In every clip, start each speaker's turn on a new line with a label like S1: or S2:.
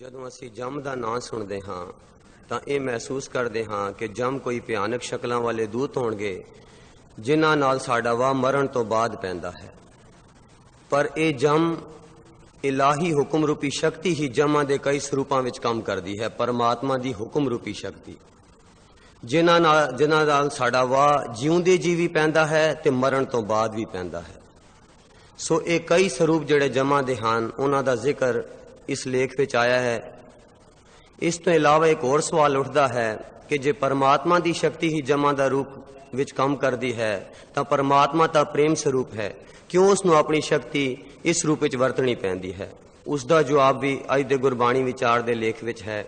S1: ਜਦੋਂ ਅਸੀਂ ਜਮ ਦਾ ਨਾਂ ਸੁਣਦੇ ਹਾਂ ਤਾਂ ਇਹ ਮਹਿਸੂਸ ਕਰਦੇ ਹਾਂ ਕਿ ਜਮ ਕੋਈ ਭਿਆਨਕ ਸ਼ਕਲਾਂ ਵਾਲੇ ਦੂਤ ਹੋਣਗੇ ਜਿਨ੍ਹਾਂ ਨਾਲ ਸਾਡਾ ਵਾਹ ਮਰਨ ਤੋਂ ਬਾਅਦ ਪੈਂਦਾ ਹੈ। ਪਰ ਇਹ ਜਮ ਇਲਾਹੀ ਹੁਕਮ ਰੂਪੀ ਸ਼ਕਤੀ ਹੀ ਜਮਾਂ ਦੇ ਕਈ ਸਰੂਪਾਂ ਵਿੱਚ ਕੰਮ ਕਰਦੀ ਹੈ। ਪਰਮਾਤਮਾ ਦੀ ਹੁਕਮ ਰੂਪੀ ਸ਼ਕਤੀ ਜਿਨ੍ਹਾਂ ਨਾਲ ਸਾਡਾ ਵਾਹ ਜਿਉਂਦੇ ਜੀ ਵੀ ਪੈਂਦਾ ਹੈ ਤੇ ਮਰਨ ਤੋਂ ਬਾਅਦ ਵੀ ਪੈਂਦਾ ਹੈ। ਸੋ ਇਹ ਕਈ ਸਰੂਪ ਜਿਹੜੇ ਜਮਾਂ ਦੇ ਹਨ ਉਹਨਾਂ ਦਾ ਜ਼ਿਕਰ ਇਸ ਲੇਖ ਵਿੱਚ ਆਇਆ ਹੈ। ਇਸ ਤੋਂ ਇਲਾਵਾ ਇੱਕ ਹੋਰ ਸਵਾਲ ਉੱਠਦਾ ਹੈ ਕਿ ਜੇ ਪਰਮਾਤਮਾ ਦੀ ਸ਼ਕਤੀ ਹੀ ਜਮਾਂ ਦਾ ਰੂਪ ਵਿੱਚ ਕੰਮ ਕਰਦੀ ਹੈ ਤਾਂ ਪਰਮਾਤਮਾ ਤਾਂ ਪ੍ਰੇਮ ਸਰੂਪ ਹੈ, ਕਿਉਂ ਉਸ ਨੂੰ ਆਪਣੀ ਸ਼ਕਤੀ ਇਸ ਰੂਪ ਵਿੱਚ ਵਰਤਣੀ ਪੈਂਦੀ ਹੈ? ਉਸ ਦਾ ਜਵਾਬ ਵੀ ਅੱਜ ਦੇ ਗੁਰਬਾਣੀ ਵਿਚਾਰ ਦੇ ਲੇਖ ਵਿੱਚ ਹੈ।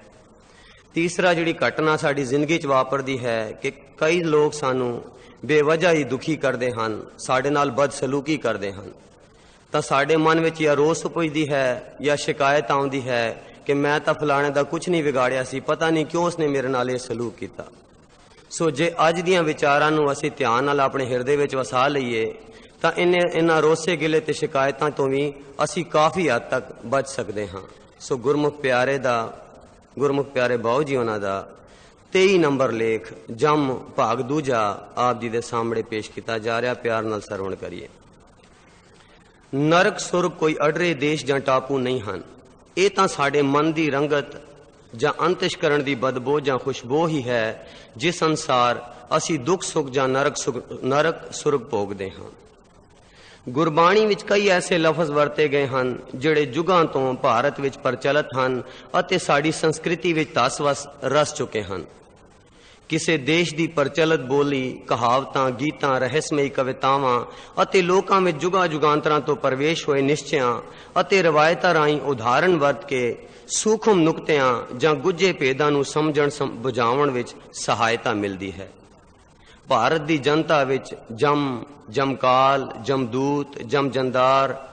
S1: ਤੀਸਰਾ, ਜਿਹੜੀ ਘਟਨਾ ਸਾਡੀ ਜ਼ਿੰਦਗੀ 'ਚ ਵਾਪਰਦੀ ਹੈ ਕਿ ਕਈ ਲੋਕ ਸਾਨੂੰ ਬੇਵਜ੍ਹਾ ਹੀ ਦੁਖੀ ਕਰਦੇ ਹਨ, ਸਾਡੇ ਨਾਲ ਬਦਸਲੂਕੀ ਕਰਦੇ ਹਨ, ਤਾਂ ਸਾਡੇ ਮਨ ਵਿੱਚ ਜਾਂ ਰੋਸ ਉਪਜਦੀ ਹੈ ਜਾਂ ਸ਼ਿਕਾਇਤ ਆਉਂਦੀ ਹੈ ਕਿ ਮੈਂ ਤਾਂ ਫਲਾਣੇ ਦਾ ਕੁਝ ਨਹੀਂ ਵਿਗਾੜਿਆ ਸੀ, ਪਤਾ ਨਹੀਂ ਕਿਉਂ ਉਸਨੇ ਮੇਰੇ ਨਾਲ ਇਹ ਸਲੂਕ ਕੀਤਾ। ਸੋ ਜੇ ਅੱਜ ਦੀਆਂ ਵਿਚਾਰਾਂ ਨੂੰ ਅਸੀਂ ਧਿਆਨ ਨਾਲ ਆਪਣੇ ਹਿਰਦੇ ਵਿੱਚ ਵਸਾ ਲਈਏ ਤਾਂ ਇਹਨਾਂ ਰੋਸੇ ਗਿਲੇ ਤੇ ਸ਼ਿਕਾਇਤਾਂ ਤੋਂ ਵੀ ਅਸੀਂ ਕਾਫੀ ਹੱਦ ਤੱਕ ਬਚ ਸਕਦੇ ਹਾਂ। ਸੋ ਗੁਰਮੁਖ ਪਿਆਰੇ ਬਾਊ ਜੀ ਉਹਨਾਂ ਦਾ 23 ਨੰਬਰ ਲੇਖ ਜਮ ਭਾਗ ਦੂਜਾ ਆਪ ਜੀ ਦੇ ਸਾਹਮਣੇ ਪੇਸ਼ ਕੀਤਾ ਜਾ ਰਿਹਾ। ਪਿਆਰ ਨਾਲ ਸਰਵਣ ਕਰੀਏ। ਨਰਕ ਸੁਰਗ ਕੋਈ ਅਡਰੇ ਦੇਸ਼ ਜਾਂ ਟਾਪੂ ਨਹੀਂ ਹਨ। ਇਹ ਤਾਂ ਸਾਡੇ ਮਨ ਦੀ ਰੰਗਤ ਜਾਂ ਅੰਤਿਸ਼ਕਰਣ ਦੀ ਬਦਬੋ ਜਾਂ ਖੁਸ਼ਬੂ ਹੀ ਹੈ ਜਿਸ ਅਨੁਸਾਰ ਅਸੀਂ ਦੁੱਖ ਸੁੱਖ ਜਾਂ ਨਰਕ ਸੁਰਗ ਭੋਗਦੇ ਹਾਂ। ਗੁਰਬਾਣੀ ਵਿੱਚ ਕਈ ਐਸੇ ਲਫ਼ਜ਼ ਵਰਤੇ ਗਏ ਹਨ ਜਿਹੜੇ ਯੁੱਗਾਂ ਤੋਂ ਭਾਰਤ ਵਿੱਚ ਪ੍ਰਚਲਿਤ ਹਨ ਅਤੇ ਸਾਡੀ ਸੰਸਕ੍ਰਿਤੀ ਵਿੱਚ ਧਸ ਰਸ ਚੁੱਕੇ ਹਨ। ਕਿਸੇ ਦੇਸ਼ ਦੀ ਪ੍ਰਚਲਿਤ ਬੋਲੀ, ਕਹਾਵਤਾਂ, ਗੀਤਾਂ, ਰਹੱਸਮਈ ਕਵਿਤਾਵਾਂ ਅਤੇ ਲੋਕਾਂ ਵਿੱਚ ਯੁਗਾਂਤਰਾਂ ਤੋਂ ਪ੍ਰਵੇਸ਼ ਹੋਏ ਨਿਸ਼ਚਿਆਂ ਅਤੇ ਰਵਾਇਤਾਂ ਰਾਹੀਂ ਉਦਾਹਰਣ ਵਰਤ ਕੇ ਸੂਖਮ ਨੁਕਤਿਆਂ ਜਾਂ ਗੁੱਝੇ ਭੇਦਾਂ ਨੂੰ ਸਮਝਣ ਬੁਝਾਉਣ ਵਿੱਚ ਸਹਾਇਤਾ ਮਿਲਦੀ ਹੈ। ਭਾਰਤ ਦੀ ਜਨਤਾ ਵਿੱਚ ਜਮ, ਜਮਕਾਲ, ਜਮਦੂਤ, ਜਮਜੰਦਾਰ,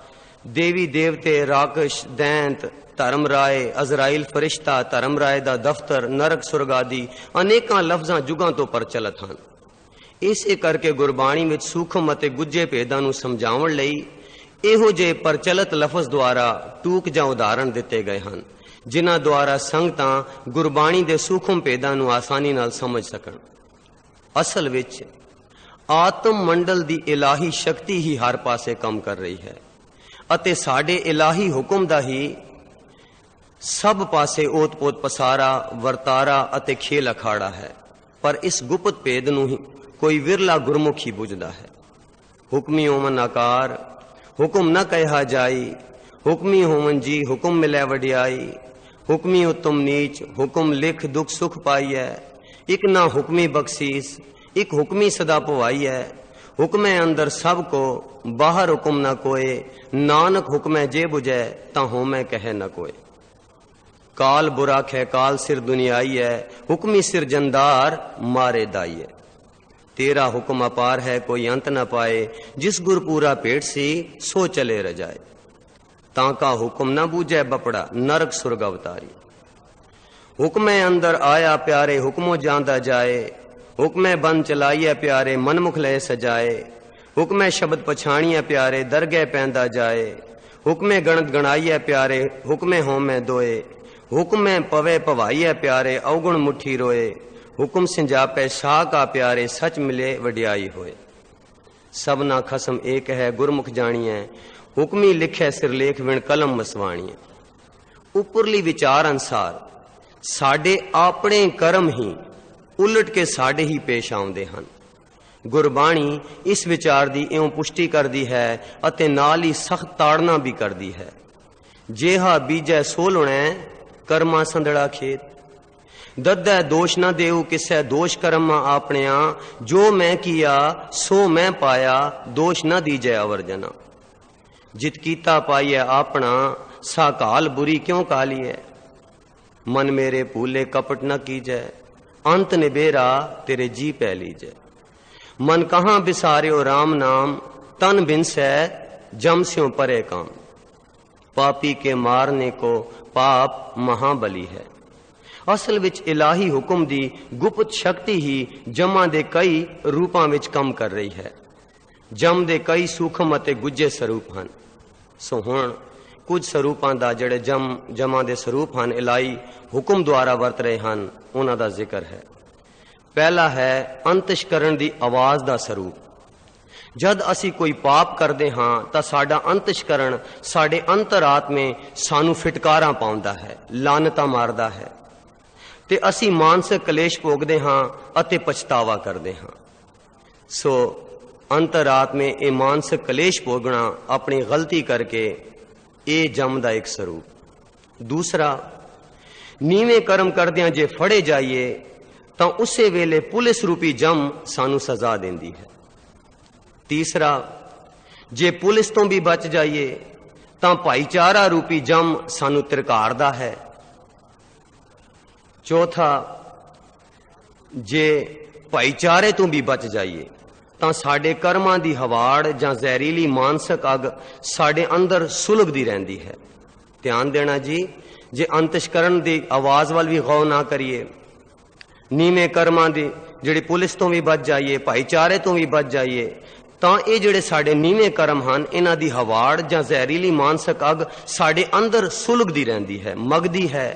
S1: ਦੇਵੀ ਦੇਵਤੇ, ਰਾਕਸ਼, ਦੈਂਤ, ਧਰਮ ਰਾਏ, ਅਜ਼ਰਾਈਲ ਫਰਿਸ਼ਤਾ, ਧਰਮ ਰਾਏ ਦਾ ਦਫ਼ਤਰ, ਨਰਕ ਸੁਰਗ ਆਦਿ ਅਨੇਕਾਂ ਲਫ਼ਜ਼ਾਂ ਯੁੱਗਾਂ ਤੋਂ ਪ੍ਰਚਲਿਤ ਹਨ। ਇਸੇ ਕਰਕੇ ਗੁਰਬਾਣੀ ਵਿੱਚ ਸੂਖਮ ਅਤੇ ਗੁੱਝੇ ਭੇਦਾਂ ਨੂੰ ਸਮਝਾਉਣ ਲਈ ਇਹੋ ਜਿਹੇ ਪ੍ਰਚਲਿਤ ਲਫ਼ਜ਼ ਦੁਆਰਾ ਟੂਕ ਜਾਂ ਉਦਾਹਰਣ ਦਿੱਤੇ ਗਏ ਹਨ ਜਿਨ੍ਹਾਂ ਦੁਆਰਾ ਸੰਗਤਾਂ ਗੁਰਬਾਣੀ ਦੇ ਸੂਖਮ ਭੇਦਾਂ ਨੂੰ ਆਸਾਨੀ ਨਾਲ ਸਮਝ ਸਕਣ। ਅਸਲ ਵਿੱਚ ਆਤਮ ਮੰਡਲ ਦੀ ਇਲਾਹੀ ਸ਼ਕਤੀ ਹੀ ਹਰ ਪਾਸੇ ਕੰਮ ਕਰ ਰਹੀ ਹੈ ਅਤੇ ਸਾਡੇ ਇਲਾਹੀ ਹੁਕਮ ਦਾ ਹੀ ਸਭ ਪਾਸੇ ਓਤ-ਪੋਤ ਪਸਾਰਾ, ਵਰਤਾਰਾ ਅਤੇ ਖੇਲ ਅਖਾੜਾ ਹੈ। ਪਰ ਇਸ ਗੁਪਤ ਭੇਦ ਨੂੰ ਹੀ ਕੋਈ ਵਿਰਲਾ ਗੁਰਮੁਖ ਹੀ ਬੁਝਦਾ ਹੈ। ਹੁਕਮੀ ਹੋਵਨ ਆਕਾਰ, ਹੁਕਮ ਨਾ ਕਹਿਆ ਜਾਈ, ਹੁਕਮੀ ਹੋਵਨ ਜੀ, ਹੁਕਮ ਮਿਲੇ ਵਡਿਆਈ, ਹੁਕਮੀ ਉਤਮ ਨੀਚ, ਹੁਕਮ ਲਿਖ ਦੁੱਖ ਸੁਖ ਪਾਈਐ, ਇੱਕ ਨਾ ਹੁਕਮੀ ਬਖਸ਼ੀਸ, ਇੱਕ ਹੁਕਮੀ ਸਦਾ ਭਵਾਈ ਹੈ, ਹੁਕਮੇ ਅੰਦਰ ਸਭ ਕੋ, ਬਾਹਰ ਹੁਕਮ ਨਾ ਕੋਏ, ਨਾਨਕ ਹੁਕਮੇ ਜੇ ਬੁਝੈ ਤਾਂ ਹੋਮੈ ਕਹੈ ਨਾ ਕੋਏ। ਕਾਲ ਬੁਰਾਖ ਹੈ, ਕਾਲ ਸਿਰ ਦੁनियाई है, हुक्मी सिर जंदार मारे दाई है। तेरा हुक्म अपार है, कोई अंत न पाए, जिस गुर पूरा पेट सी सो चले रजाए, ताका हुक्म न बूझे बपड़ा, नरक सुरग अवतारी। हुक्मे अंदर आया प्यारे, हुक्मो जांदा जाए, हुक्मे बन चलाइए प्यारे, मनमुख ले सजाए, हुक्मे शब्द पछाणिए प्यारे, दरगह पैंदा जाए, हुक्मे गणत गणाइए प्यारे, हुक्मे होमे दोए, हुक्मे पवे पवाइए प्यारे, अवगुण मुट्ठी रोए, हुक्म सिंजापे शाह का प्यारे, सच मिले वडियाई होए। सबना खसम एक है, गुरमुख जानिए, हुक्मी लिखे सिरलेख विण कलम मसवाणीए। उपरली विचार अनुसार साडे अपने कर्म ही उलट के साडे ही पेश आउंदे हन। गुरबाणी इस विचार दी इउं पुष्टि करदी है अते नाल ही सख्त ताड़ना भी करदी है। जेहा बीजै सो लुणै, कर्मा संदड़ा खेत, दद्दै दोष न देऊ किसै, दोष कर्मा आपणिया, जो मैं किया सो मैं पाया, दोष न दीजै अवर्जना। जित कीता पाइए आपना, सा काल बुरी क्यों काली है, मन मेरे भूले कपट न कीजै, अंत निबेरा तेरे जी पै लीजै। मन कहाँ बिसार्यो राम नाम, तन बिनसै जम स्यों परे काम, पापी के मारने को पाप महाबली है। असल विच इलाही हुक्म दी गुप्त शक्ति ही जमां दे कई रूपां विच काम कर रही है। जम दे कई सूखम अते गुज्जे स्वरूप हन। सो हुण कुछ स्वरूपां दा जिहड़े जमां दे स्वरूप हैं इलाही हुक्म द्वारा वरत रहे हैं उन्हां दा जिक्र है। पहला है अंतशकरण दी आवाज़ दा स्वरूप। जद असी कोई पाप करते हाँ तो साडा अंतशकरण साडे अंतरात्मे सानू फिटकारां पाउंदा है, लानतां मारदा है ते असी मानसिक कलेश भोगदे हाँ अते पछतावा करते हाँ। सो अंतरात्मे ये मानसिक कलेश भोगना अपनी गलती करके ये जम दा एक स्वरूप। दूसरा, नीवे कर्म करदियां जे फड़े जाइए तो उसे वेले पुलिस रूपी जम सानू सजा देंदी है। तीसरा, जे पुलिस तो भी बच जाइए तो भाईचारा रूपी जम सानू तिरकारदा है। चौथा, जे भाईचारे तो भी बच जाइए तो साडे कर्मां दी हवाड़ जां जहरीली मानसिक अग साडे अंदर सुलगदी रहिंदी है। ध्यान देना जी, जे अंतशकरण दी आवाज़ वाल भी गौर ना करिए, नीवे कर्मां दी जिहड़ी पुलिस तो भी बच जाइए, भाईचारे तो भी बच जाइए, तो ये जिहड़े साडे नीवे कर्म हैं इन्हां दी हवाड़ जां जहरीली मानसिक अग साडे अंदर सुलगदी रहिंदी है, मगदी है,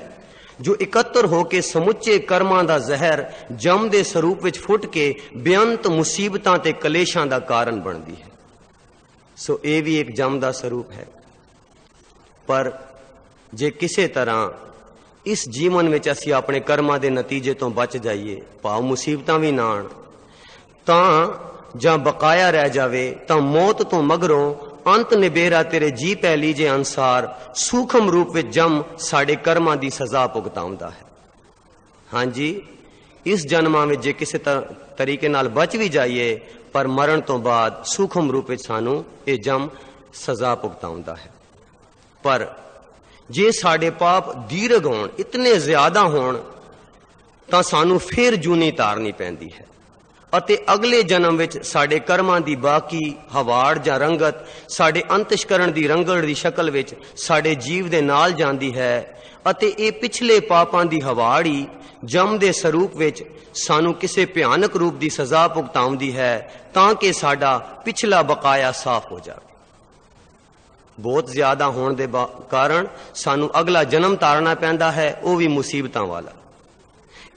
S1: जो इकत्र होके समुचे कर्मां दा जहर जम दे स्वरूप विच फुट के बेअंत मुसीबतां ते कलेशां दा कारण बनदी है। सो ये भी एक जम दा स्वरूप है। पर जे किसी तरह इस जीवन विच असीं अपने कर्मां दे नतीजे तो बच जाइए, भाव मुसीबतां भी ना आण तां जां बकाया रह जावे तां मौत तो मगरों अंत निबेरा तेरे जी पै लीजे अनुसार सूखम रूप में जम साडे कर्मां दी सजा भुगताउंदा है। हाँ जी, इस जन्मां में जे किसी तरीके नाल बच भी जाइए पर मरण तो बाद सूखम रूप में सानू ये जम सजा भुगताउंदा है। पर जे साडे पाप दीर्घ होण, इतने ज्यादा होण तां सानू फिर जूनी तारनी पैंदी है अते अगले जन्म विच साडे कर्मां दी बाकी हवाड़ जां रंगत साडे अंतशकरण दी रंगड़ दी शक्ल विच साडे जीव दे नाल जांदी है अते ये पिछले पापां दी हवाड़ ही जम दे स्वरूप विच सानू किसे भयानक रूप दी सजा भुगताउंदी है तां कि साडा पिछला बकाया साफ हो जाए। बहुत ज्यादा होने दे कारण सानू अगला जन्म तारना पैंदा है, वो भी मुसीबतां वाला।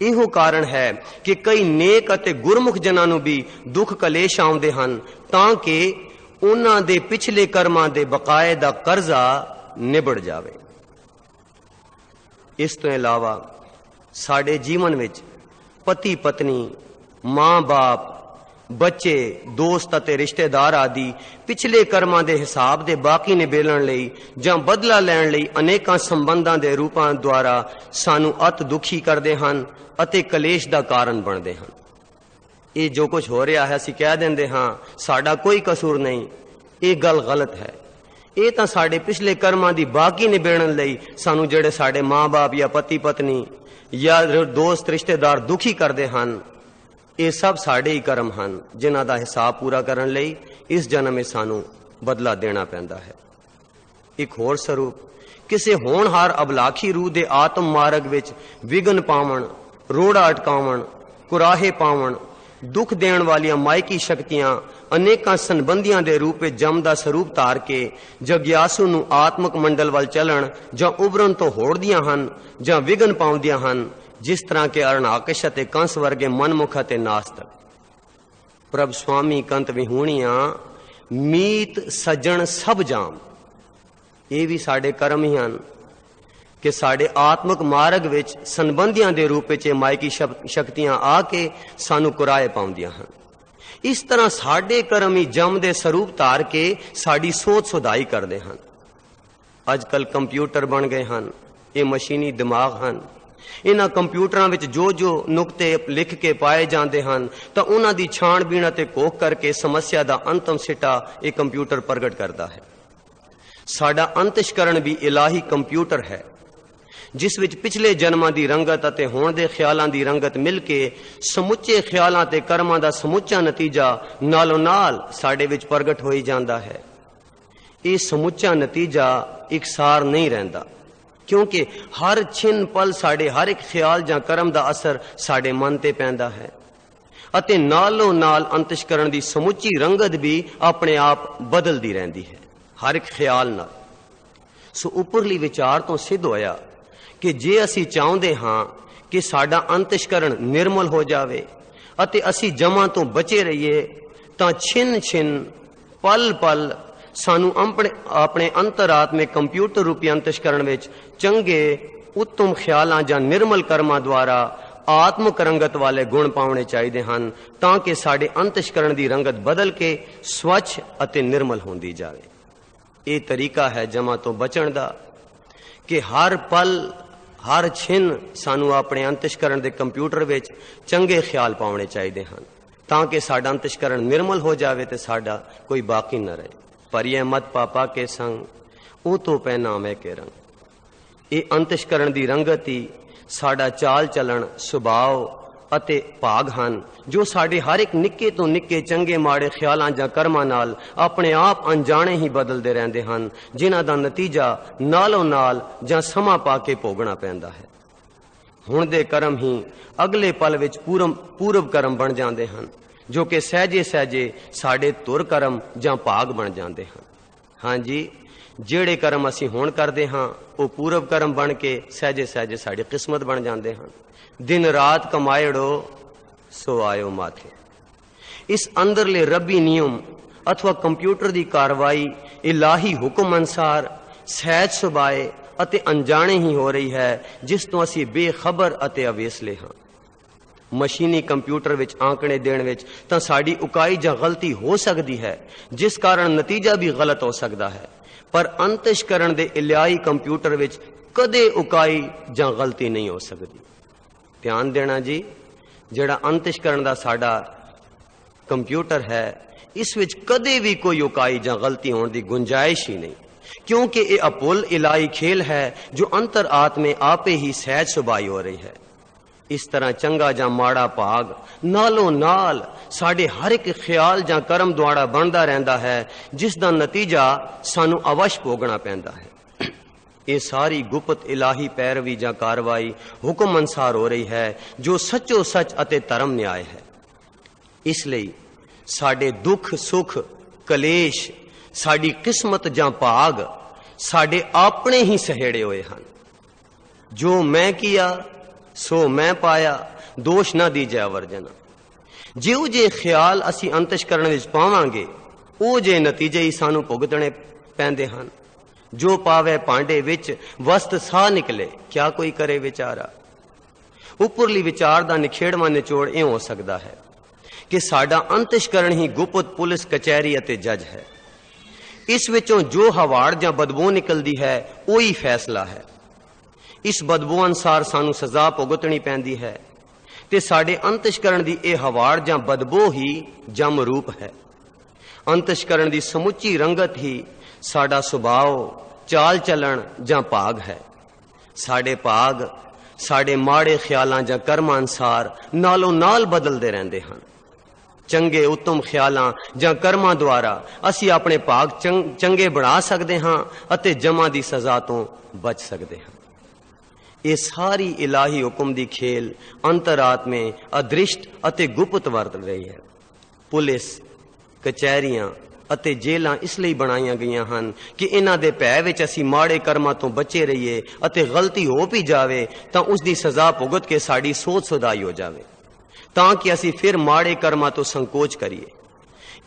S1: इहो कारण है कि कई नेक अते गुरमुख जनां नूं भी दुख कलेश आउंदे हन तां कि उन्हां दे पिछले कर्मां दे बकाए दा कर्जा निबड़ जावे। इस तो इलावा साडे जीवन विच पति पत्नी, मां बाप, बच्चे, दोस्त अते रिश्तेदार आदि पिछले कर्मां दे हिसाब दे बाकी निबेड़न लई जां बदला लैण लई अनेकां संबंधां दे रूपां द्वारा सानू अत दुखी करदे हन अते कलेश दा कारण बनदे हन। ये जो कुछ हो रहा है असीं कह दिंदे हां साडा कोई कसूर नहीं, ये गल गलत है। ये तां साडे पिछले कर्मां दी बाकी निबेड़न लई सानू जिहड़े साडे मां बाप या पति पत्नी या दोस्त रिश्तेदार दुखी करदे हन, ये सब साडे ही कर्म हन जिन्हां दा हिसाब पूरा करन लई इस जन्म में सानू बदला देना पैंदा है। एक होर स्वरूप, किसी होनहार अबलाखी रूह दे आत्म मार्ग विच विघन पावण, रोड़ा अटकावण, कुराहे पावण, दुख देण वालियां मायकी शक्तियां अनेकां संबंधियां दे रूप में जम दा स्वरूप तार के जग्यासू नूं आत्मक मंडल वल चलण जां उभरन तो होड़दियां हन जां विघन पाउंदियां हन, जिस तरह के अरणाकश अते कंस वर्गे मनमुख अते नास्तिक। प्रभ स्वामी कंत विहूणियां मीत सज्जण सब जाम, ये भी साडे कर्म ही हन कि साडे आत्मक मार्ग विच संबंधियां दे रूप में मायकी शक्तियां आके सानू कुराए पाउंदियां हन। इस तरह साडे कर्म ही जम दे स्वरूप तार के साडी सोच सुधाई करदे हन। अजकल कंप्यूटर बन गए हन, ये मशीनी दिमाग हन। इन्हां कंप्यूटरां विच जो जो नुकते लिख के पाए जाते हैं तो उन्हां दी छाणबीण अते घोख करके समस्या दा अंतम सिटा ये कंप्यूटर प्रगट करता है। साडा अंतशकरण भी इलाही कंप्यूटर है जिस विच पिछले जन्मां दी रंगत अते होण दे ख्यालां दी रंगत मिल के समुचे ख्यालां ते कर्मां दा समुचा नतीजा नालों नाल साडे विच प्रगट होई जांदा है। ये समुचा नतीजा इकसार नहीं रहिंदा क्योंकि हर छिन पल साडे हर एक ख्याल जां कर्म दा असर साडे मन ते पैंदा है अते नालों नाल अंतशकरण दी समुची रंगत भी अपने आप बदलदी रहिंदी है हर एक ख्याल नाल। ਸੋ ਉੱਪਰਲੀ ਵਿਚਾਰ ਤੋਂ ਸਿੱਧ ਹੋਇਆ ਕਿ ਜੇ ਅਸੀਂ ਚਾਹੁੰਦੇ ਹਾਂ ਕਿ ਸਾਡਾ ਅੰਤਿਸ਼ਕਰਣ ਨਿਰਮਲ ਹੋ ਜਾਵੇ ਅਤੇ ਅਸੀਂ ਜਮਾਂ ਤੋਂ ਬਚੇ ਰਹੀਏ ਤਾਂ ਛਿਨ-ਛਿਨ ਪਲ-ਪਲ ਸਾਨੂੰ ਆਪਣੇ ਅੰਤਰਾਤਮਿਕ ਕੰਪਿਊਟਰ ਰੂਪੀ ਅੰਤਿਸ਼ਕਰਣ ਵਿੱਚ ਚੰਗੇ ਉੱਤਮ ਖਿਆਲਾਂ ਜਾਂ ਨਿਰਮਲ ਕਰਮਾਂ ਦੁਆਰਾ ਆਤਮਕ ਰੰਗਤ ਵਾਲੇ ਗੁਣ ਪਾਉਣੇ ਚਾਹੀਦੇ ਹਨ ਤਾਂ ਕਿ ਸਾਡੇ ਅੰਤਿਸ਼ਕਰਣ ਦੀ ਰੰਗਤ ਬਦਲ ਕੇ ਸਵੱਛ ਅਤੇ ਨਿਰਮਲ ਹੁੰਦੀ ਜਾਵੇ। ਇਹ ਤਰੀਕਾ ਹੈ ਜਮਾਂ ਤੋਂ ਬਚਣ ਦਾ ਕਿ ਹਰ ਪਲ ਹਰ ਛਿਨ ਸਾਨੂੰ ਆਪਣੇ ਅੰਤਿਸ਼ਕਰਣ ਦੇ ਕੰਪਿਊਟਰ ਵਿੱਚ ਚੰਗੇ ਖਿਆਲ ਪਾਉਣੇ ਚਾਹੀਦੇ ਹਨ ਤਾਂ ਕਿ ਸਾਡਾ ਅੰਤਿਸ਼ਕਰਣ ਨਿਰਮਲ ਹੋ ਜਾਵੇ ਤੇ ਸਾਡਾ ਕੋਈ ਬਾਕੀ ਨਾ ਰਹੇ। ਪਰਿਐ ਮਤ ਪਾਪਾ ਕੇ ਸੰਗ ਉਹ ਤੋਂ ਪਹਿਨਾ ਮੈਂ ਕੇ ਰੰਗ। ਇਹ ਅੰਤਿਸ਼ਕਰਣ ਦੀ ਰੰਗਤ ਹੀ ਸਾਡਾ ਚਾਲ ਚੱਲਣ, ਸੁਭਾਅ ਅਤੇ ਭਾਗ ਹਨ ਜੋ ਸਾਡੇ ਹਰ ਇੱਕ ਨਿੱਕੇ ਤੋਂ ਨਿੱਕੇ ਚੰਗੇ ਮਾੜੇ ਖਿਆਲਾਂ ਜਾਂ ਕਰਮਾਂ ਨਾਲ ਆਪਣੇ ਆਪ ਅਣਜਾਣੇ ਹੀ ਬਦਲਦੇ ਰਹਿੰਦੇ ਹਨ, ਜਿਨ੍ਹਾਂ ਦਾ ਨਤੀਜਾ ਨਾਲੋਂ ਨਾਲ ਜਾਂ ਸਮਾਂ ਪਾ ਕੇ ਭੋਗਣਾ ਪੈਂਦਾ ਹੈ। ਹੁਣ ਦੇ ਕਰਮ ਹੀ ਅਗਲੇ ਪਲ ਵਿੱਚ ਪੂਰਵ ਕਰਮ ਬਣ ਜਾਂਦੇ ਹਨ ਜੋ ਕਿ ਸਹਿਜੇ ਸਹਿਜੇ ਸਾਡੇ ਧੁਰ ਕਰਮ ਜਾਂ ਭਾਗ ਬਣ ਜਾਂਦੇ ਹਨ। ਹਾਂਜੀ, ਜਿਹੜੇ ਕਰਮ ਅਸੀਂ ਹੁਣ ਕਰਦੇ ਹਾਂ ਉਹ ਪੂਰਵ ਕਰਮ ਬਣ ਕੇ ਸਹਿਜੇ ਸਹਿਜੇ ਸਾਡੀ ਕਿਸਮਤ ਬਣ ਜਾਂਦੇ ਹਨ। ਦਿਨ ਰਾਤ ਕਮਾਇੜੋ ਸੋ ਆਇਓ ਮਾਥੇ। ਇਸ ਅੰਦਰਲੇ ਰੱਬੀ ਨਿਯਮ ਅਥਵਾ ਕੰਪਿਊਟਰ ਦੀ ਕਾਰਵਾਈ ਇਲਾਹੀ ਹੁਕਮ ਅਨੁਸਾਰ ਸਹਿਜ ਸੁਭਾਏ ਅਤੇ ਅਣਜਾਣੇ ਹੀ ਹੋ ਰਹੀ ਹੈ, ਜਿਸ ਤੋਂ ਅਸੀਂ ਬੇਖਬਰ ਅਤੇ ਅਵੇਸਲੇ ਹਾਂ। ਮਸ਼ੀਨੀ ਕੰਪਿਊਟਰ ਵਿੱਚ ਆંકੜੇ ਦੇਣ ਵਿੱਚ ਤਾਂ ਸਾਡੀ ਉਕਾਈ ਜਾਂ ਗਲਤੀ ਹੋ ਸਕਦੀ ਹੈ, ਜਿਸ ਕਾਰਨ ਨਤੀਜਾ ਵੀ ਗਲਤ ਹੋ ਸਕਦਾ ਹੈ, ਪਰ ਅੰਤਿਸ਼ਕਰਣ ਦੇ ਇਲਾਹੀ ਕੰਪਿਊਟਰ ਵਿੱਚ ਕਦੇ ਉਕਾਈ ਜਾਂ ਗਲਤੀ ਨਹੀਂ ਹੋ ਸਕਦੀ। ਧਿਆਨ ਦੇਣਾ ਜੀ, ਜਿਹੜਾ ਅੰਤਿਸ਼ਕਰਣ ਦਾ ਸਾਡਾ ਕੰਪਿਊਟਰ ਹੈ ਇਸ ਵਿੱਚ ਕਦੇ ਵੀ ਕੋਈ ਉਕਾਈ ਜਾਂ ਗਲਤੀ ਹੋਣ ਦੀ ਗੁੰਜਾਇਸ਼ ਹੀ ਨਹੀਂ, ਕਿਉਂਕਿ ਇਹ ਅਪੁੱਲ ਇਲਾਹੀ ਖੇਲ ਹੈ ਜੋ ਅੰਤਰ ਆਤਮੇ ਆਪੇ ਹੀ ਸਹਿਜ ਸੁਭਾਈ ਹੋ ਰਹੀ ਹੈ। ਇਸ ਤਰ੍ਹਾਂ ਚੰਗਾ ਜਾਂ ਮਾੜਾ ਭਾਗ ਨਾਲੋਂ ਨਾਲ ਸਾਡੇ ਹਰ ਇੱਕ ਖਿਆਲ ਜਾਂ ਕਰਮ ਦੁਆਰਾ ਬਣਦਾ ਰਹਿੰਦਾ ਹੈ, ਜਿਸ ਦਾ ਨਤੀਜਾ ਸਾਨੂੰ ਅਵਸ਼ ਭੋਗਣਾ ਪੈਂਦਾ ਹੈ। ਇਹ ਸਾਰੀ ਗੁਪਤ ਇਲਾਹੀ ਪੈਰਵੀ ਜਾਂ ਕਾਰਵਾਈ ਹੁਕਮ ਅਨੁਸਾਰ ਹੋ ਰਹੀ ਹੈ ਜੋ ਸੱਚੋ ਸੱਚ ਅਤੇ ਧਰਮ ਨਿਆਏ ਹੈ। ਇਸ ਲਈ ਸਾਡੇ ਦੁੱਖ ਸੁੱਖ ਕਲੇਸ਼ ਸਾਡੀ ਕਿਸਮਤ ਜਾਂ ਭਾਗ ਸਾਡੇ ਆਪਣੇ ਹੀ ਸਹੇੜੇ ਹੋਏ ਹਨ। ਜੋ ਮੈਂ ਕੀਆ ਸੋ ਮੈਂ ਪਾਇਆ, ਦੋਸ਼ ਨਾ ਦੀਜੈ ਵਰਜਨਾ। ਜਿਹੋ ਜਿਹੇ ਖਿਆਲ ਅਸੀਂ ਅੰਤਿਸ਼ਕਰਣ ਵਿੱਚ ਪਾਵਾਂਗੇ ਉਹ ਜੇ ਨਤੀਜੇ ਹੀ ਸਾਨੂੰ ਭੁਗਤਣੇ ਪੈਂਦੇ ਹਨ। ਜੋ ਪਾਵੇ ਭਾਂਡੇ ਵਿੱਚ ਵਸਤ ਸਾਹ ਨਿਕਲੇ, ਕਿਆ ਕੋਈ ਕਰੇ ਵਿਚਾਰਾ। ਉੱਪਰਲੀ ਵਿਚਾਰ ਦਾ ਨਿਖੇੜਵਾਂ ਨਿਚੋੜ ਇਹ ਹੋ ਸਕਦਾ ਹੈ ਕਿ ਸਾਡਾ ਅੰਤਿਸ਼ਕਰਣ ਹੀ ਗੁਪਤ ਪੁਲਿਸ ਕਚਹਿਰੀ ਅਤੇ ਜੱਜ ਹੈ। ਇਸ ਵਿੱਚੋਂ ਜੋ ਹਵਾੜ ਜਾਂ ਬਦਬੂ ਨਿਕਲਦੀ ਹੈ ਉਹੀ ਫੈਸਲਾ ਹੈ। ਇਸ ਬਦਬੂ ਅਨੁਸਾਰ ਸਾਨੂੰ ਸਜ਼ਾ ਭੁਗਤਣੀ ਪੈਂਦੀ ਹੈ ਤੇ ਸਾਡੇ ਅੰਤਿਸ਼ਕਰਣ ਦੀ ਇਹ ਹਵਾੜ ਜਾਂ ਬਦਬੂ ਹੀ ਜਮ ਰੂਪ ਹੈ। ਅੰਤਿਸ਼ਕਰਣ ਦੀ ਸਮੁੱਚੀ ਰੰਗਤ ਹੀ ਸਾਡਾ ਸੁਭਾਅ, ਚਾਲ ਚੱਲਣ ਜਾਂ ਭਾਗ ਹੈ। ਸਾਡੇ ਭਾਗ ਸਾਡੇ ਮਾੜੇ ਖਿਆਲਾਂ ਜਾਂ ਕਰਮਾਂ ਅਨੁਸਾਰ ਨਾਲੋਂ ਨਾਲ ਬਦਲਦੇ ਰਹਿੰਦੇ ਹਨ। ਚੰਗੇ ਉੱਤਮ ਖਿਆਲਾਂ ਜਾਂ ਕਰਮਾਂ ਦੁਆਰਾ ਅਸੀਂ ਆਪਣੇ ਭਾਗ ਚੰਗੇ ਬਣਾ ਸਕਦੇ ਹਾਂ ਅਤੇ ਜਮਾਂ ਦੀ ਸਜ਼ਾ ਤੋਂ ਬਚ ਸਕਦੇ ਹਾਂ। ਇਹ ਸਾਰੀ ਇਲਾਹੀ ਹੁਕਮ ਦੀ ਖੇਲ ਅੰਤਰਾਤਮੇ ਅਦ੍ਰਿਸ਼ਟ ਅਤੇ ਗੁਪਤ ਵਰਤ ਰਹੀ ਹੈ। ਪੁਲਿਸ ਕਚਹਿਰੀਆਂ ਅਤੇ ਜੇਲਾਂ ਇਸ ਲਈ ਬਣਾਈਆਂ ਗਈਆਂ ਹਨ ਕਿ ਇਹਨਾਂ ਦੇ ਭੈ ਵਿੱਚ ਅਸੀਂ ਮਾੜੇ ਕਰਮਾਂ ਤੋਂ ਬਚੇ ਰਹੀਏ ਅਤੇ ਗਲਤੀ ਹੋ ਵੀ ਜਾਵੇ ਤਾਂ ਉਸ ਦੀ ਸਜ਼ਾ ਭੁਗਤ ਕੇ ਸਾਡੀ ਸੋਚ ਸੁਧਾਈ ਹੋ ਜਾਵੇ, ਤਾਂ ਕਿ ਅਸੀਂ ਫਿਰ ਮਾੜੇ ਕਰਮਾਂ ਤੋਂ ਸੰਕੋਚ ਕਰੀਏ।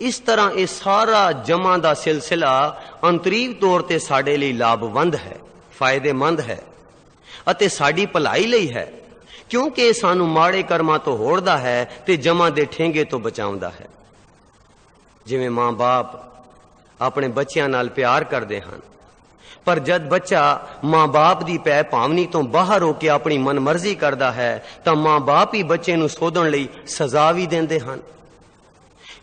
S1: ਇਸ ਤਰ੍ਹਾਂ ਇਹ ਸਾਰਾ ਜਮਾਂ ਦਾ ਸਿਲਸਿਲਾ ਅੰਤਰੀਵ ਤੌਰ ਤੇ ਸਾਡੇ ਲਈ ਲਾਭਵੰਦ ਹੈ, ਫਾਇਦੇਮੰਦ ਹੈ ਅਤੇ ਸਾਡੀ ਭਲਾਈ ਲਈ ਹੈ, ਕਿਉਂਕਿ ਇਹ ਸਾਨੂੰ ਮਾੜੇ ਕਰਮਾਂ ਤੋਂ ਹੋੜਦਾ ਹੈ ਤੇ ਜਮਾਂ ਦੇ ਠੇਂਗੇ ਤੋਂ ਬਚਾਉਂਦਾ ਹੈ। ਜਿਵੇਂ ਮਾਂ-ਬਾਪ ਆਪਣੇ ਬੱਚਿਆਂ ਨਾਲ ਪਿਆਰ ਕਰਦੇ ਹਨ, ਪਰ ਜਦ ਬੱਚਾ ਮਾਂ-ਬਾਪ ਦੀ ਪੈ ਭਾਵਨੀ ਤੋਂ ਬਾਹਰ ਹੋ ਕੇ ਆਪਣੀ ਮਨਮਰਜ਼ੀ ਕਰਦਾ ਹੈ ਤਾਂ ਮਾਂ-ਬਾਪ ਹੀ ਬੱਚੇ ਨੂੰ ਸੋਧਣ ਲਈ ਸਜ਼ਾ ਵੀ ਦਿੰਦੇ ਹਨ।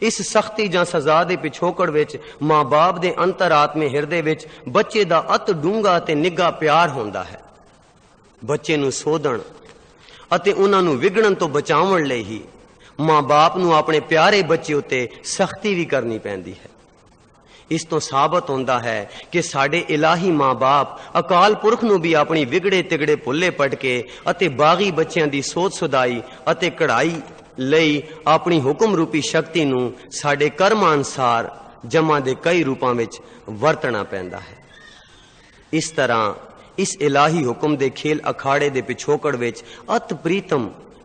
S1: ਇਸ ਸਖਤੀ ਜਾਂ ਸਜ਼ਾ ਦੇ ਪਿਛੋਕੜ ਵਿੱਚ ਮਾਂ-ਬਾਪ ਦੇ ਅੰਤਰਾਤਮੇ ਹਿਰਦੇ ਵਿੱਚ ਬੱਚੇ ਦਾ ਅਤ ਡੂੰਘਾ ਅਤੇ ਨਿੱਘਾ ਪਿਆਰ ਹੁੰਦਾ ਹੈ। ਬੱਚੇ ਨੂੰ ਸੋਧਣ ਅਤੇ ਉਹਨਾਂ ਨੂੰ ਵਿਗੜਨ ਤੋਂ ਬਚਾਉਣ ਲਈ ਹੀ ਮਾਂ-ਬਾਪ ਨੂੰ ਆਪਣੇ ਪਿਆਰੇ ਬੱਚੇ ਉੱਤੇ ਸਖਤੀ ਵੀ ਕਰਨੀ ਪੈਂਦੀ ਹੈ। ਇਸ ਤੋਂ ਸਾਬਤ ਹੁੰਦਾ ਹੈ ਕਿ ਸਾਡੇ ਇਲਾਹੀ ਮਾਂ-ਬਾਪ ਅਕਾਲ ਪੁਰਖ ਨੂੰ ਵੀ ਆਪਣੀ ਵਿਗੜੇ ਤਿਗੜੇ ਭੁੱਲੇ ਪਟ ਕੇ ਅਤੇ ਬਾਗੀ ਬੱਚਿਆਂ ਦੀ ਸੋਚ ਸੁਧਾਈ ਅਤੇ ਕਢਾਈ ਲਈ ਆਪਣੀ ਹੁਕਮ ਰੂਪੀ ਸ਼ਕਤੀ ਨੂੰ ਸਾਡੇ ਕਰਮਾਂ ਅਨੁਸਾਰ ਜਮਾਂ ਦੇ ਕਈ ਰੂਪਾਂ ਵਿੱਚ ਵਰਤਣਾ ਪੈਂਦਾ ਹੈ। इस तरह इस इलाही हुक्म दे खेल अखाड़े दे पिछोकड़ विच अत प्रीतम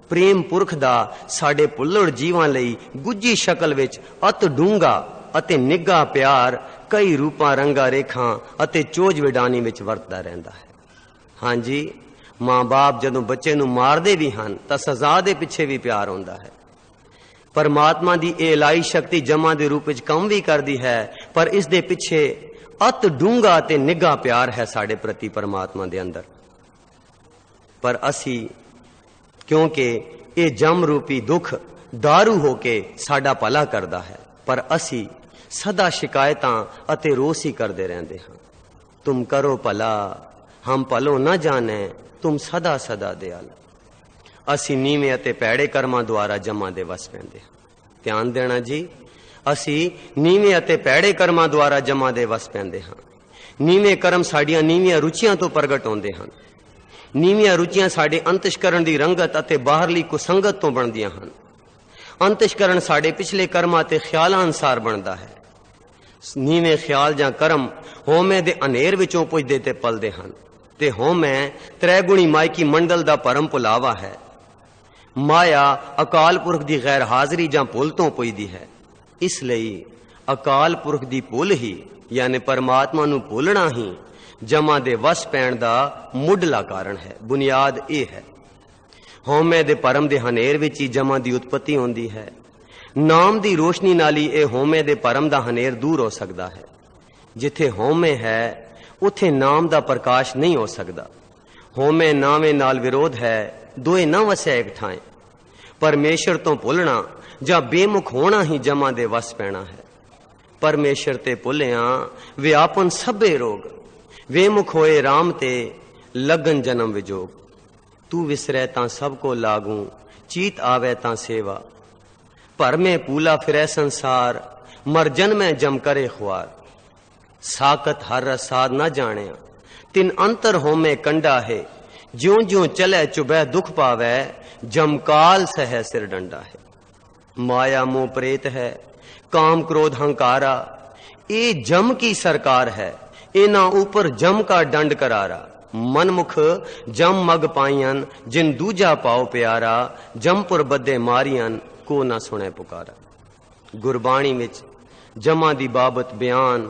S1: प्रेम पुरख दा साडे भुल्लड़ जीवां लई गुज्जी शक्ल विच अत डूंगा अते निग्गा प्यार कई रूपां रंगा रेखां अते चोज विडानी विच वरतदा रहिंदा है। हाँ जी, मां बाप जदों बच्चे नूं मारदे भी हन तां सज़ा दे पिछे भी प्यार हुंदा है। परमात्मा दी ए इलाही शक्ति जमा दे रूप विच काम भी करदी है, पर इस दे पिछे अत डूंगा ते निगा प्यार है साडे प्रति परमात्मा दे अंदर। पर असी क्योंकि ये जम रूपी दुख दारू होके साडा भला करदा है, पर असी सदा शिकायतां अते रोस ही करदे रहंदे हां। तुम करो भला हम भलो न जाने, तुम सदा सदा दयाल। असी नीवें अते पैड़े कर्मां द्वारा जमा दे वस पैंदे हां। ध्यान देना जी, असी नीवें अते पैड़े कर्मां द्वारा जमा दे वस पैंदे हां। नीवें कर्म साडियां नीवियां रुचियां तो प्रगट होंदे हन। नीवियां रुचियां साडे अंतशकरण दी रंगत अते बाहरली कुसंगत तो बनदियां हन। अंतशकरण साडे पिछले कर्मां ते ख्यालां अनुसार बनदा है। नीवें ख्याल जां कर्म होमे दे अनेर विचों पुजदे ते पलदे हन ते होमे त्रैगुणी मायकी मंडल दा परम भुलावा है। माया अकाल पुरख दी गैर हाजरी जां भुल तो पुजदी है। इसलिए अकाल पुरख दी भुल ही यानी परमात्मा नूं भुलना ही जमा दे वस पैण दा मुढ़ला कारण है। बुनियाद यह है। होमे दे परम दे हनेर विच ही जमा दी उत्पत्ति होंदी है। नाम दी रोशनी नाल ही यह होमे दे परम दा हनेर दूर हो सकदा है। जिथे होमे है उथे नाम दा प्रकाश नहीं हो सकदा। होमे नामे नाल विरोध है, दोए न वसे एक ठाए। परमेश्वर तो भुलना जां बेमुख होना ही जमा दे वस पैना है। परमेश्वर ते भुलियां व्यापन सभे रोग, वेमुख होए राम ते लगन जन्म विजोग। तू विसरै तां सबको लागू, चीत आवे तां सेवा। पर में पूला फिरै संसार, मर जन्मै जम करे ख्वार। साकत हर रसाद न जाने, तिन अंतर होमे कंडा है। ज्यों ज्यों चले चुबह दुख पावे, जमकाल सह सिर डंडा है। माया मोह प्रेत है, काम क्रोध हंकारा, ये जम की सरकार है। इना ऊपर जम का दंड करारा। मनमुख जम मग पाइयन, जिन दूजा पाओ प्यारा। जमपुर बदे मारियन, को ना सुने पुकारा। गुरबाणी विच जमा दी बाबत बयान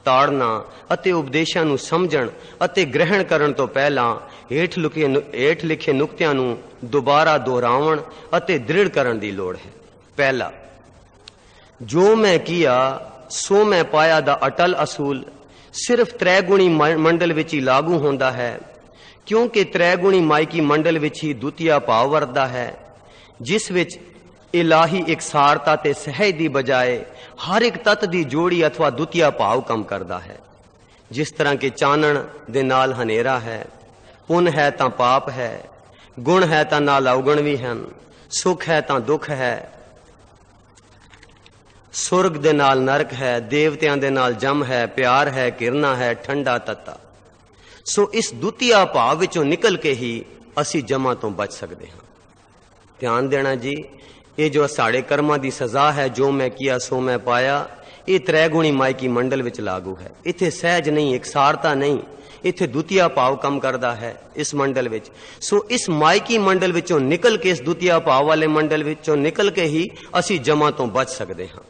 S1: ताड़ना अते उपदेशां नूं समझण अते ग्रहण करन तो पहला हेठ लिखे नुक्तियां नूं दोबारा दोहरावण अते दृढ़ करन दी लोड़ है। पहला, जो मैं किया सो मैं पाया दा अटल असूल सिर्फ त्रैगुणी मंडल विच ही लागू होंदा है, क्योंकि त्रैगुणी मायकी मंडल विच ही द्वितीय भाव वरतदा है, जिस विच इलाही इकसारता ते सहज दी बजाय हर एक तत्त दी जोड़ी अथवा द्वितीय भाव कम करदा है। जिस तरह के चानण दे नाल हनेरा है, पुन है तां पाप है, गुण है तां नाल अवगुण भी हैं, सुख है तां दुख है, सुरग दे नाल नरक है, देवतियां दे नाल जम है, प्यार है, किरना है, ठंडा तत्ता। सो इस द्वितीय भाव विचों निकल के ही असी जमा तो बच सकते हैं। ध्यान देना जी, ये जो साढ़े कर्मां दी सजा है, जो मैं किया सो मैं पाया, ये त्रैगुणी मायकी मंडल विच लागू है। इत्थे सहज नहीं, एकसारता नहीं, इत्थे द्वितीय भाव कम करदा है इस मंडल विच। सो इस मायकी मंडल विचों निकल के, इस द्वितीय भाव वाले मंडल विचों निकल के ही असी जमा तो बच सकते हैं।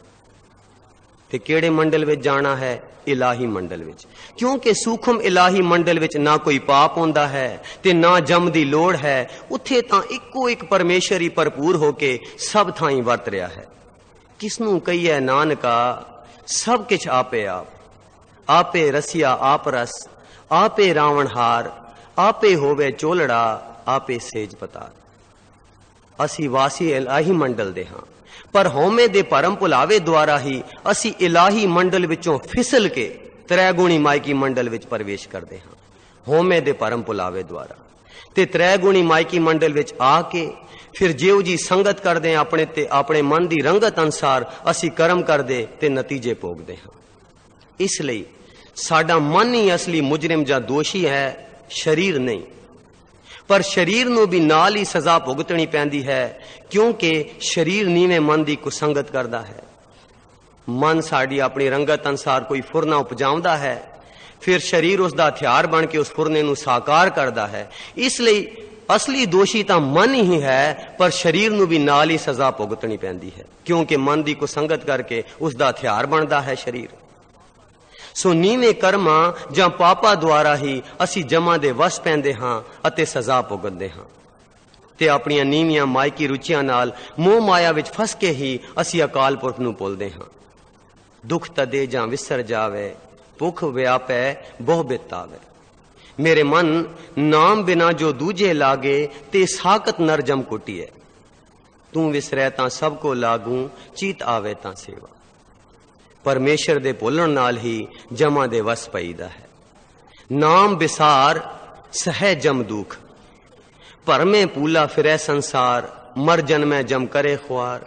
S1: ते केड़े मंडल विच जाना है? इलाही मंडल विच, क्योंकि सूखम इलाही मंडल विच ना कोई पाप होंदा है ते ना जम दी लोड़ है। उत्थे तां इक्को एक परमेश्वर ही भरपूर होके सब थाई वरत रहा है। किसनू कहिए नानका, सब किछ आपे आप, आपे रसिया आप रस, आपे रावण हार, आपे होवे चोलड़ा, आपे सेज पतार। असी वासी इलाही मंडल दे हां, पर होमे दे परम भुलावे द्वारा ही असी इलाही मंडल विचों फिसल के त्रैगुणी मायकी मंडल विच प्रवेश करते हैं। होमे दे परम भुलावे द्वारा ते त्रैगुणी मायकी मंडल विच आके फिर जेव जी संगत करते हैं अपने ते अपने मन की रंगत अनुसार असी कर्म करते ते नतीजे भोगते हैं। इसलिए साडा मन ही असली मुजरिम जां दोषी है, शरीर नहीं। पर शरीर नूं भी नाल ही सजा भुगतनी पैंदी है, क्योंकि शरीर नीवें मन की कुसंगत करता है। मन साड़ी अपनी रंगत अनुसार कोई फुरना उपजाउंदा है, फिर शरीर उसका हथियार बन के उस फुरने नूं साकार करता है। इसलिए असली दोषी तो मन ही है, पर शरीर नूं भी नाल ही सजा भुगतनी पैंदी है, क्योंकि मन की कुसंगत करके उसका हथियार बनता है शरीर। सो नीवें कर्मां जां पापा द्वारा ही असी जमा दे वस पैंदे हां अते सजा भुगतदे हां, ते अपनियां नीवियां मायकी रुचियां नाल मोह माया विच फस के ही असी अकाल पुरख नूं भुलदे हां। दुख तदे जां विसर जावे, भुख व्यापै बहु बित आवे। मेरे मन नाम बिना जो दूजे लागे, ते साकत नर जम कुटिए। तू विसरै तां सब को लागू, चीत आवे तां सेवा। परमेश्वर दे भुलण नाल ही जमा दे वस पईदा है। नाम विसार सहै जम दुख, भरमे पूला फिरै संसार, मर जन्मै जम करे ख्वार।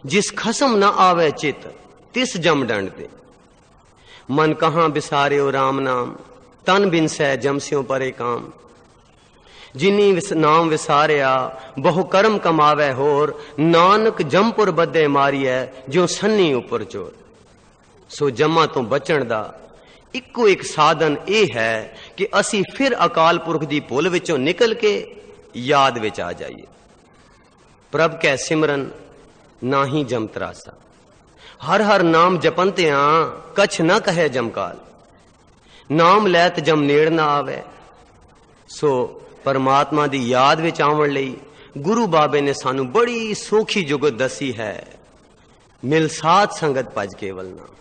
S1: जिस खसम न आवे चित, तिस जम दंड दे। मन कहां बिसारियो राम नाम, तन बिन सै जम स्यों परे काम। जिनी नाम विसारिया, बहु कर्म कमावे होर, नानक जमपुर बदे मारिए, जो सन्नी उपर चोर। सो जमा तो बचण दा इक्को एक साधन यह है कि असी फिर अकाल पुरख दी भुल विचों निकल के याद विच आ जाइए। प्रभ कै सिमरन ना ही जम तरासा, हर हर नाम जपंतियां कछ न कहे जमकाल। नाम लैत जम नेड़ ना आवे। सो परमात्मा दी याद विच आवन लई गुरु बाबे ने सानू बड़ी सौखी जुगत दसी है। मिल साथ संगत भज केवल नाम।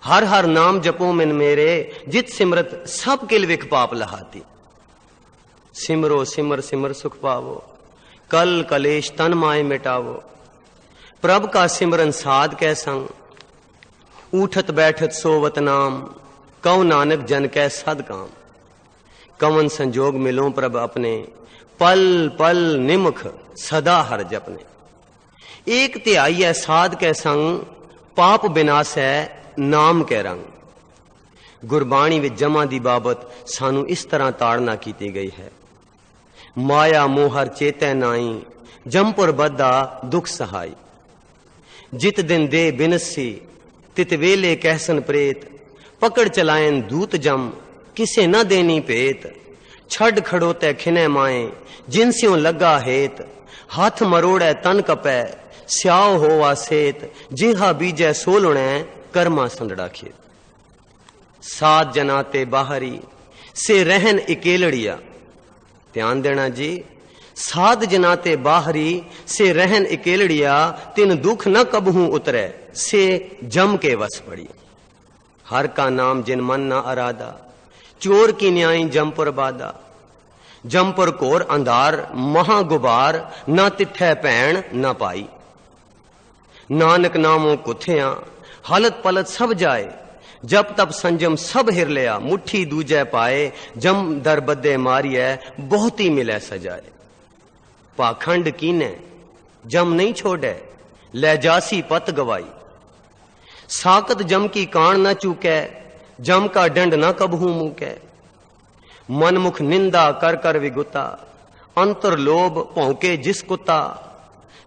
S1: हर हर नाम जपो मिन मेरे, जित सिमरत सब किल विख पाप लहाती। सिमरो सिमर सिमर सुख पावो, कल कलेश तन माए मिटावो। प्रभ का सिमरन साध कै संग, उठत बैठत सोवत नाम। कौ नानक जन कै सद काम। कवन संजोग मिलो प्रभ अपने, पल पल निमुख सदा हर जपने। एक तिहाई है साध कै संग, पाप विनाश है नाम कै रंग। गुरबाणी विच जमा दी बाबत सानू इस तरह ताड़ना की गई है। माया मोहर चेतै नाई, जमपुर बद्दा दुख सहाई। जित दिन दे बिनसी, तित वेले कहसन प्रेत। पकड़ चलायन दूत जम, किसे न देनी पेत। छड़ खड़ोते खिने माए, जिनस्यों लगा हेत। हाथ मरोड़े तन कपै, स्याओ होवा सेत। जिहा बीजै सोलुणै, कर्मा संदड़ा खेत। सात जनाते बाहरी, से रहन इकेलड़िया। ध्यान देना जी, साध जनाते बाहरी, से रहन इकेलड़िया। तिन दुख न कबहू उतरे, से जम के वस पड़ी। हर का नाम जिन मन न अरादा, चोर की न्याय जमपुर बादा। जमपुर कोर अंधार महा गुबार, न तिथै भैण न पाई। नानक नामों कुथियां, हालत पलत सब जाए। जब तब संजम सब हिर लिया, मुट्ठी दूजे पाए। जम दर बदे मारिए, बहुत ही मिले सजाए। पाखंड कीने जम नहीं छोड़े, ले जासी पत गवाई। साकत जम की कान न चूके, जम का डंड न कबहू मूके। मन मुख निंदा कर कर विगुता, अंतर लोभ भौंके जिस कुत्ता।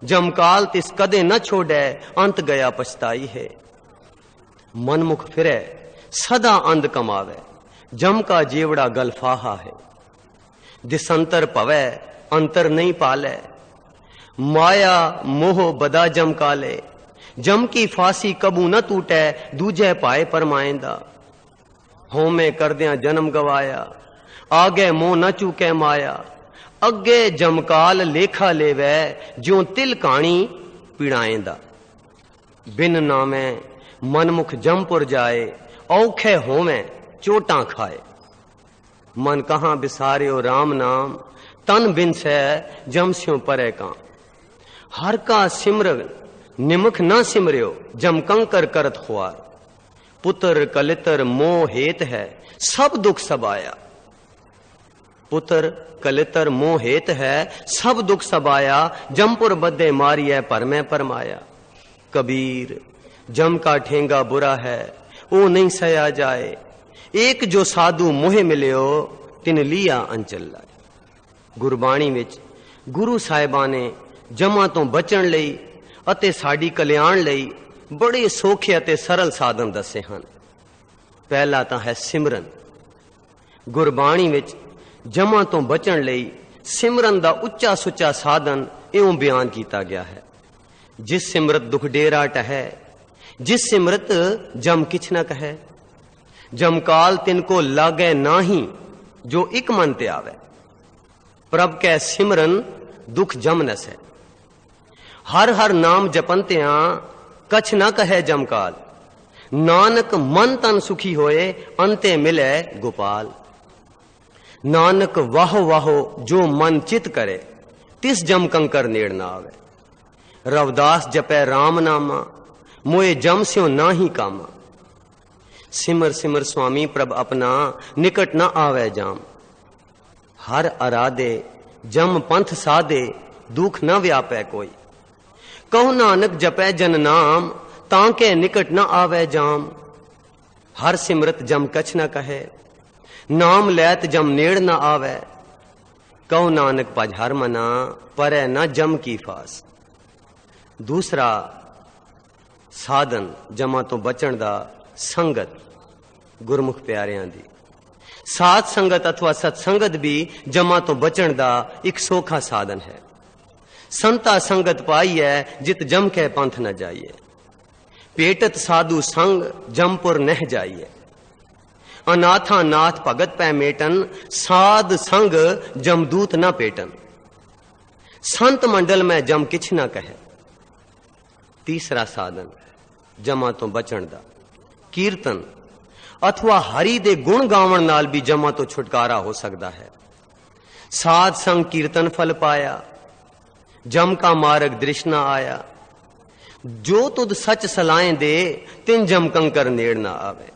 S1: जमकाल तिस कदे न छोड़े, अंत गया पछताई है। मन मुख फिरे सदा अंध कमावे, जम का जेवड़ा गलफाहा है। दिसंतर पवे अंतर नहीं पाले, माया मोह बदा जम काले। जम की फांसी कबू न टूटे, दूजे पाए परमाइंदा। होमे करदियां जन्म गवाया, आगे मोह न चूके माया। अगे जमकाल लेखा लेवे, ज्यों तिल काणी पीड़ाएंदा। बिन नामे मनमुख जमपुर जाए, औखे होवे चोटां खाए। मन कहां बिसारियो राम नाम, तन बिन से जम स्यों परे काम। हर का सिमर निमुख न सिमरियो, जम कंकर करत खुआर। पुत्र कलितर मोह हेत है, सब दुख सबाया। पुत्र कलितर मोह हेत है, सब दुख सबाया। जमपुर बदे मारिए पर में परमाया। कबीर जम का ठेंगा बुरा है, वो नहीं सया जाए। एक जो साधु मोहे मिलियो, तिन लिया अंचल लाए। गुरबाणी विच गुरु साहिबां ने जमा तो बचण लई ਅਤੇ ਸਾਡੀ ਕਲਿਆਣ ਲਈ बड़े सौखे ਅਤੇ सरल साधन दसे हैं। पहला तो है सिमरन। गुरबाणी विच जमा तो बचण लई सिमरन दा उच्चा सुच्चा साधन इउं बयान किया गया है। जिस सिमरत दुख डेरा टहै, जिस सिमरत जम किछ न कहे, जमकाल तिनको लागे नाही, जो एक मन ते आवे। प्रभ कै सिमरन दुख जम नस है। हर हर नाम जपनत्या कछ न कहे जमकाल, नानक मन तन सुखी होए अंते मिले गोपाल। नानक वाहो वाहो जो मन चित करे, तिस जम कंकर नेड़ ना आवे। रवदास जपै राम नामा, मोए जम स्यों ना ही कामा। सिमर सिमर स्वामी प्रभ अपना, निकट न आवे जाम। हर अराधे जम पंथ साधे, दुख न व्यापै कोई। कहु नानक जपै जन नाम, तांके निकट न आवे जाम। हर सिमरत जम कछ न कहे, नाम लैत जम नेड़ न आवे। कहु नानक पज हर मना, परै न जम की फास। दूसरा साधन जमा तो बचण दा संगत, गुरमुख प्यारियां दी साथ संगत अथवा सत्संगत भी जमा तो बचण दा एक सौखा साधन है। संता संगत पाइए, जित जम के पंथ न जाइए। पेटत साधु संग, जमपुर नह जाइए। अनाथा नाथ भगत पै मेटन, साध संग जमदूत न पेटन। संत मंडल में जम किछ न कहे। तीसरा साधन जमा तो बचण दा कीर्तन अथवा हरि दे गुण गावण नाल भी जमा तो छुटकारा हो सकता है। साध संग कीर्तन फल पाया, जम का मार्ग दृश न आया। जो तुद सच सलाएं दे, तिन जम कंकर नेड़ न आवे।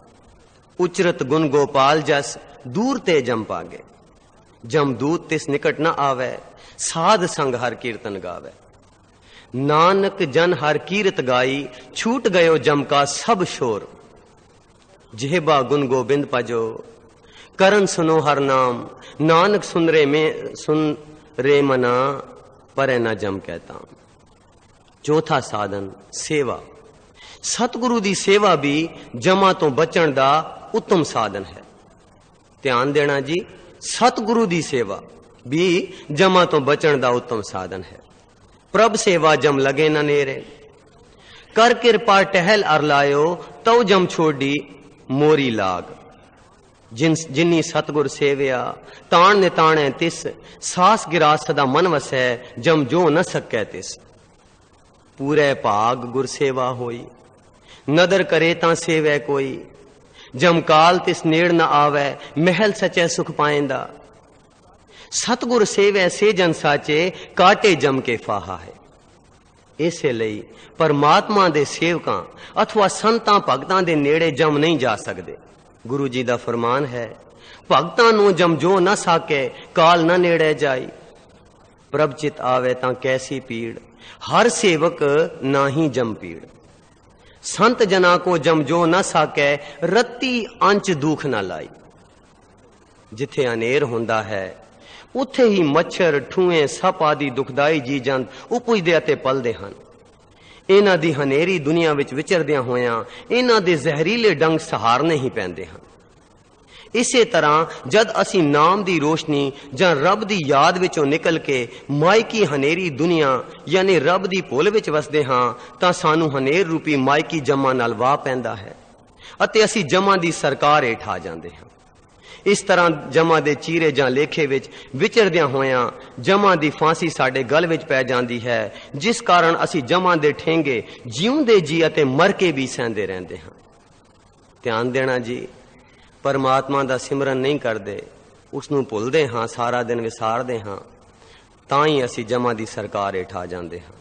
S1: उचरत गुण गोपाल जस, दूर ते जम पागे। जमदूत तिस निकट न आवे, साध संग हर कीर्तन गावे। नानक जन हर कीरत गाई, छूट गयो जम का सब शोर। जेहबा गुण गोबिंद पजो, करन सुनो हर नाम। नानक सुन रे मना, परे न जम कहता। चौथा साधन सेवा। सतगुरु दी सेवा भी जमा तो बचण दा उत्तम साधन है। ध्यान देना जी, सतगुरु दी सेवा भी जमा तो बचण दा उत्तम साधन है। प्रभ सेवा जम लगे न नेरे, कर कृपा टहल अर लायो, तौ जम छोड़ी मोरी लाग। जिन्नी सतगुर सेवया, ताण निताणे तिस। सास गिरा सदा मन वसै, जम जो न सकै तिस। पूरे भाग गुर सेवा होई, नदर करे तां सेवै कोई। जमकाल तिस नेड़ न आवे, महल सचै सुख पाएंदा। सतगुर सेवै से जन साचे, काटे जम के फाहा है। इसे लई परमात्मा दे सेवकां अथवा संतां भगतां दे नेड़े जम नहीं जा सकदे। गुरु जी दा फरमान है, भगतां नूं जम जो न साके, काल न नेड़े जाई। प्रभ चित आवे तां कैसी पीड़, हर सेवक नाही जम पीड़। संत जना को जम जो न साके, रत्ती अंच दुख न लाई। जिथे अनेर हुंदा है, उत्थे ही मच्छर ठूए सप आदि दुखदाई जी जंत उपजदे अते पलदे हन। इन्हां दी हनेरी दुनिया विच विचरदियां होयां इन्हां दे जहरीले डंग सहारने ही पैंदे हन। इसे तरह जद असी नाम दी रोशनी जां रब दी याद विचों निकल के मायकी हनेरी दुनिया यानी रब दी भुल विच वसदे हां तां सानू हनेर रूपी मायकी जमा नाल वाह पैंदा है अते असी जमा दी सरकार हेठ आ जांदे हां। इस तरह जमा दे चीरे जां लेखे विच विचरदियां होयां जमा दी फांसी साडे गल विच पै जांदी है, जिस कारण असी जमा दे ठेंगे जीउंदे जी अते मर के भी सहंदे रहिंदे हां। ध्यान देना जी, परमात्मा दा सिमरन नहीं करदे, उसनूं भुलदे हां, सारा दिन विसारदे हां, तां ही असी जमा दी सरकार हेठ आ जांदे हां।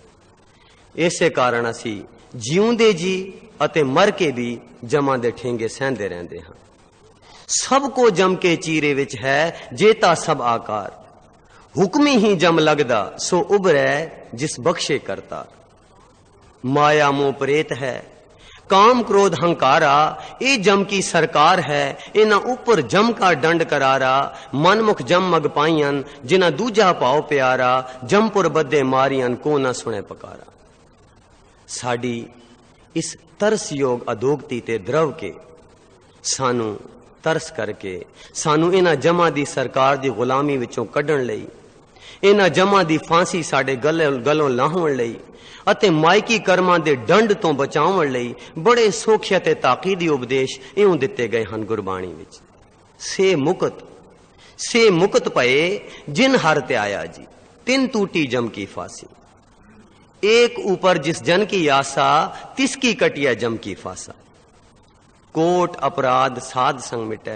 S1: इसे कारण असी जीउंदे जी अते मर के भी जमा दे ठेंगे सहंदे रहिंदे हां। सब को जम के चीरे विच है जेता सब आकार, हुक्मी ही जम लगदा सो उबरै जिस बख्शे करतार। माया मोह प्रेत है, काम क्रोध हंकारा, ये जम की सरकार है, इन्हां ऊपर जम का दंड करारा। मनमुख जम मग पाईयन, जिन्हां दूजा भाव प्यारा, जमपुर बदे मारियन को न सुने पकारा। साडी इस तरस योग अधोगति ते द्रव के सानू तरस करके सानू इन्हां जमां दी सरकार दी गुलामी विचों कढण लई, इन्हां जमां दी फांसी साडे गलों लाहण लई ਅਤੇ ਮਾਇਕੀ ਕਰਮਾਂ ਦੇ ਡੰਡ ਤੋਂ ਬਚਾਉਣ ਲਈ ਬੜੇ ਸੌਖੇ ਤੇ ਤਾਕੀਦੀ ਉਪਦੇਸ਼ ਇਉਂ ਦਿੱਤੇ ਗਏ ਹਨ ਗੁਰਬਾਣੀ ਵਿੱਚ। ਸੇ ਮੁਕਤ ਪਏ ਜਿਨ ਹਰ ਤੇ ਆਇਆ ਜੀ, ਤਿੰਨ टूटी जम की फांसी, एक ऊपर जिस जन की आशा तिसकी कटिया जम की फांसा। कोट अपराध साध संग मिटै,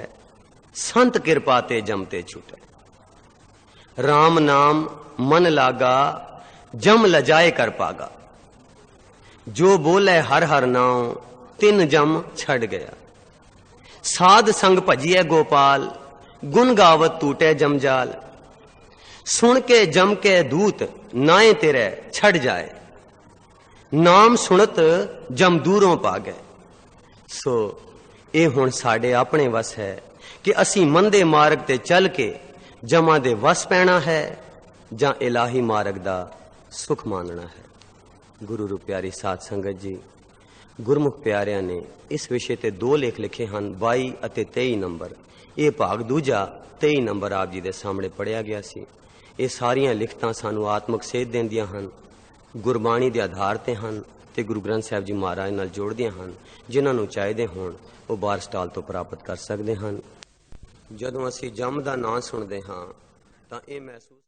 S1: संत कृपा ते जमते छूटे। राम नाम मन लागा, जम लजाए कर पागा। जो बोले हर हर नाम, तिन जम छड़ गया। साध संग भजिए गोपाल, गुन गावत टूटे जमजाल। सुन के जम के दूत, नाए तेरे छड़ जाए। नाम सुनत जम दूरों पा गए। सो ये हुण साडे अपने वस है कि असी मंदे मार्ग ते चल के जमा दे वस पैना है जां इलाही मार्ग दा सुख मानना है। गुरु रू प्यारी साध संगत जी, गुरमुख प्यारियां ने इस विषय ते दो लेख लिखे हैं, 22 ਅਤੇ 23 नंबर। ये भाग दूजा 23 नंबर आप जी दे सामने पढ़िया गया सी। ये सारियां लिखतां सानू आत्मक सेध देंदियां हन, गुरबाणी दे आधार ते हन ते गुरु ग्रंथ साहिब जी महाराज नाल जोड़दियां हन। जिन्हां नू चाहीदे होण वो बार स्टाल तो प्राप्त कर सकदे हन। जदों असीं जम दा नां सुणदे हां तां ये महसूस